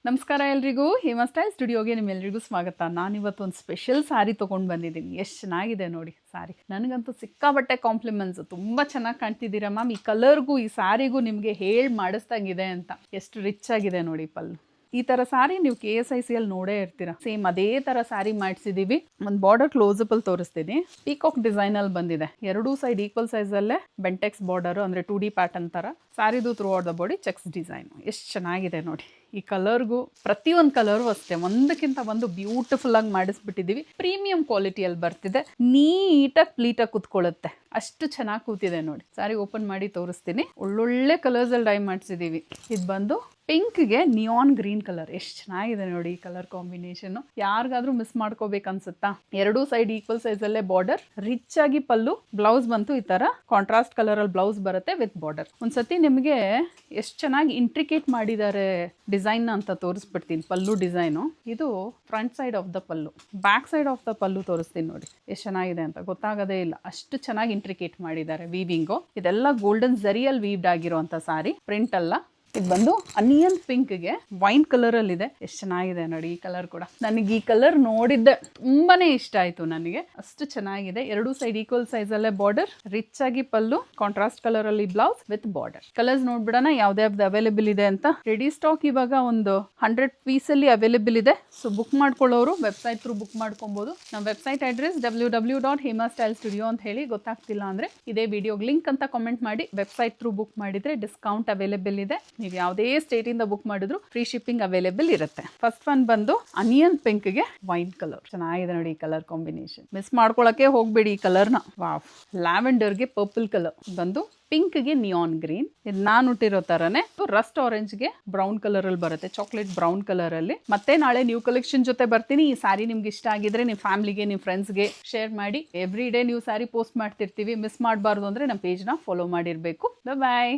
ನಮಸ್ಕಾರ ಎಲ್ರಿಗೂ ಹೇಮಾ ಸ್ಟೈಲ್ ಸ್ಟುಡಿಯೋಗೆ ನಿಮ್ಮೆಲ್ಲರಿಗೂ ಸ್ವಾಗತ. ನಾನಿವತ್ತು ಒಂದು ಸ್ಪೆಷಲ್ ಸ್ಯಾರಿ ತೊಗೊಂಡು ಬಂದಿದ್ದೀನಿ. ಎಷ್ಟು ಚೆನ್ನಾಗಿದೆ ನೋಡಿ ಸ್ಯಾರಿ. ನನಗಂತೂ ಸಿಕ್ಕಾಬಟ್ಟೆ ಕಾಂಪ್ಲಿಮೆಂಟ್ಸು. ತುಂಬ ಚೆನ್ನಾಗಿ ಕಾಣ್ತಿದ್ದೀರಾ ಮ್ಯಾಮ್. ಈ ಕಲರ್ಗೂ ಈ ಸ್ಯಾರಿಗೂ ನಿಮಗೆ ಹೇಳಿ ಮಾಡಿಸ್ದಂಗಿದೆ ಅಂತ. ಎಷ್ಟು ರಿಚ್ ಆಗಿದೆ ನೋಡಿ ಪಲ್ಲು. ಈ ಥರ ಸ್ಯಾರಿ ನೀವು KSICಯಲ್ಲಿ ನೋಡೇ ಇರ್ತೀರಾ. ಸೇಮ್ ಅದೇ ಥರ ಸ್ಯಾರಿ ಮಾಡಿಸಿದ್ದೀವಿ. ಒಂದು ಬಾರ್ಡರ್ ಕ್ಲೋಸಬಲ್ ತೋರಿಸ್ತೀನಿ. ಪೀಕಾಕ್ ಡಿಸೈನಲ್ಲಿ ಬಂದಿದೆ. ಎರಡೂ ಸೈಡ್ ಈಕ್ವಲ್ ಸೈಜಲ್ಲೇ ಬೆಂಟೆಕ್ಸ್ ಬಾರ್ಡರು, ಅಂದರೆ 2D ಪ್ಯಾಟರ್ನ್ ಥರ. ಸ್ಯಾರಿದು throughout the body checks design. ಎಷ್ಟು ಚೆನ್ನಾಗಿದೆ ನೋಡಿ. ಈ ಕಲರ್ಗೂ ಪ್ರತಿಯೊಂದು ಕಲರು ಅಷ್ಟೇ ಒಂದಕ್ಕಿಂತ ಒಂದು ಬ್ಯೂಟಿಫುಲ್ಲಾಗಿ ಮಾಡಿಸ್ಬಿಟ್ಟಿದ್ದೀವಿ. ಪ್ರೀಮಿಯಂ ಕ್ವಾಲಿಟಿಯಲ್ಲಿ ಬರ್ತಿದೆ. ನೀಟಾಗಿ ಪ್ಲೀಟಾಗಿ ಕೂತ್ಕೊಳ್ಳುತ್ತೆ. ಅಷ್ಟು ಚೆನ್ನಾಗಿ ಕೂತಿದೆ ನೋಡಿ. ಸ್ಯಾರಿ ಓಪನ್ ಮಾಡಿ ತೋರಿಸ್ತೀನಿ. ಒಳ್ಳೊಳ್ಳೆ ಕಲರ್ಸಲ್ಲಿ ಡೈ ಮಾಡಿಸಿದ್ದೀವಿ. ಇದು ಬಂದು ಪಿಂಕ್ಗೆ ನಿಯಾನ್ ಗ್ರೀನ್ ಕಲರ್. ಎಷ್ಟು ಚೆನ್ನಾಗಿದೆ ನೋಡಿ ಈ ಕಲರ್ ಕಾಂಬಿನೇಷನ್ನು. ಯಾರಿಗಾದ್ರೂ ಮಿಸ್ ಮಾಡ್ಕೋಬೇಕು ಅನ್ಸುತ್ತಾ? ಎರಡೂ ಸೈಡ್ ಈಕ್ವಲ್ ಸೈಜಲ್ಲೇ ಬಾರ್ಡರ್, ರಿಚ್ ಆಗಿ ಪಲ್ಲು. ಬ್ಲೌಸ್ ಬಂತು ಈ ಥರ ಕಾಂಟ್ರಾಸ್ಟ್ ಕಲರಲ್ಲಿ ಬ್ಲೌಸ್ ಬರುತ್ತೆ ವಿತ್ ಬಾರ್ಡರ್. ಒಂದ್ಸತಿ ನಿಮಗೆ ಎಷ್ಟು ಚೆನ್ನಾಗಿ ಇಂಟ್ರಿಕೇಟ್ ಮಾಡಿದ್ದಾರೆ ಡಿಸೈನ್ ಅಂತ ತೋರಿಸ್ಬಿಡ್ತೀನಿ. ಪಲ್ಲು ಡಿಸೈನು ಇದು front side of the pallu. Back side of the pallu ತೋರಿಸ್ತೀನಿ ನೋಡಿ. ಎಷ್ಟು ಚೆನ್ನಾಗಿದೆ ಅಂತ ಗೊತ್ತಾಗೋದೇ ಇಲ್ಲ. ಅಷ್ಟು ಚೆನ್ನಾಗಿ ಇಂಟ್ರಿಕೇಟ್ ಮಾಡಿದ್ದಾರೆ ವೀವಿಂಗು. ಇದೆಲ್ಲ ಗೋಲ್ಡನ್ ಝರಿಯಲ್ಲಿ ವೀವ್ಡ್ ಆಗಿರುವಂಥ ಸಾರಿ, ಪ್ರಿಂಟ್ ಅಲ್ಲ. ಇದು ಬಂದು ಅನಿಯನ್ ಪಿಂಕ್ಗೆ ವೈನ್ ಕಲರಲ್ಲಿದೆ. ಎಷ್ಟು ಚೆನ್ನಾಗಿದೆ ನೋಡಿ ಈ ಕಲರ್ ಕೂಡ. ನನಗೆ ಈ ಕಲರ್ ನೋಡಿದ್ದೆ ತುಂಬಾನೇ ಇಷ್ಟ ಆಯಿತು ನನಗೆ. ಅಷ್ಟು ಚೆನ್ನಾಗಿದೆ. ಎರಡೂ ಸೈಡ್ ಈಕ್ವಲ್ ಸೈಜಲ್ಲೇ ಬಾರ್ಡರ್, ರಿಚ್ ಆಗಿ ಪಲ್ಲು, ಕಾಂಟ್ರಾಸ್ಟ್ ಕಲರಲ್ಲಿ ಬ್ಲೌಸ್ ವಿತ್ ಬಾರ್ಡರ್. ಕಲರ್ಸ್ ನೋಡ್ಬಿಡೋಣ ಯಾವ್ದು ಅವೈಲೇಬಲ್ ಇದೆ ಅಂತ. ರೆಡಿ ಸ್ಟಾಕ್ ಇವಾಗ ಒಂದು 100 ಪೀಸಲ್ಲಿ ಅವೈಲೇಬಲ್ ಇದೆ. ಸೊ ಬುಕ್ ಮಾಡ್ಕೊಳ್ಳೋರು ವೆಬ್ಸೈಟ್ ಥ್ರೂ ಬುಕ್ ಮಾಡ್ಕೊಬೋದು. ನಮ್ಮ ವೆಬ್ಸೈಟ್ ಅಡ್ರೆಸ್ www.hemastylestudio ಅಂತ ಹೇಳಿ. ಗೊತ್ತಾಗ್ತಿಲ್ಲ ಅಂದರೆ ಇದೇ ವಿಡಿಯೋಗೆ ಲಿಂಕ್ ಅಂತ ಕಾಮೆಂಟ್ ಮಾಡಿ. ವೆಬ್ಸೈಟ್ ಥ್ರೂ ಬುಕ್ ಮಾಡಿದರೆ ಡಿಸ್ಕೌಂಟ್ ಅವೈಲೇಬಲ್ ಇದೆ. ನೀವು ಯಾವುದೇ ಸ್ಟೇಟಿಂದ ಬುಕ್ ಮಾಡಿದ್ರು ಫ್ರೀ ಶಿಪ್ಪಿಂಗ್ ಅವೈಲೇಬಲ್ ಇರುತ್ತೆ. ಫಸ್ಟ್ ಒನ್ ಬಂದು ಅನಿಯನ್ ಪಿಂಕ್ಗೆ ವೈನ್ ಕಲರ್. ಚೆನ್ನಾಗಿದೆ ನೋಡಿ ಈ ಕಲರ್ ಕಾಂಬಿನೇಷನ್. ಮಿಸ್ ಮಾಡ್ಕೊಳಕ್ಕೆ ಹೋಗ್ಬೇಡಿ ಈ ಕಲರ್ನ. ವಾವ್. ಲ್ಯಾವೆಂಡರ್ಗೆ ಪರ್ಪಲ್ ಕಲರ್ ಬಂದು ಪಿಂಕ್ಗೆ ನಿಯಾನ್ ಗ್ರೀನ್. ಇದು ನಾನು ಹುಟ್ಟಿರೋ ಥರನೇ ರಸ್ಟ್ ಆರೆಂಜ್ಗೆ ಬ್ರೌನ್ ಕಲರಲ್ಲಿ ಬರುತ್ತೆ, ಚಾಕ್ಲೇಟ್ ಬ್ರೌನ್ ಕಲರಲ್ಲಿ. ಮತ್ತೆ ನಾಳೆ ನ್ಯೂ ಕಲೆಕ್ಷನ್ ಜೊತೆ ಬರ್ತೀನಿ. ಈ ಸ್ಯಾರಿ ನಿಮ್ಗೆ ಇಷ್ಟ ಆಗಿದ್ರೆ ನಿಮ್ಮ ಫ್ಯಾಮಿಲಿಗೆ, ನಿಮ್ಮ ಫ್ರೆಂಡ್ಸ್ಗೆ ಶೇರ್ ಮಾಡಿ. Every day new sari post ಮಾಡ್ತಿರ್ತೀವಿ. ಮಿಸ್ ಮಾಡಬಾರ್ದು ಅಂದರೆ ನಮ್ಮ ಪೇಜ್ನ ಫಾಲೋ ಮಾಡಿರಬೇಕು. ಬಾಯ್.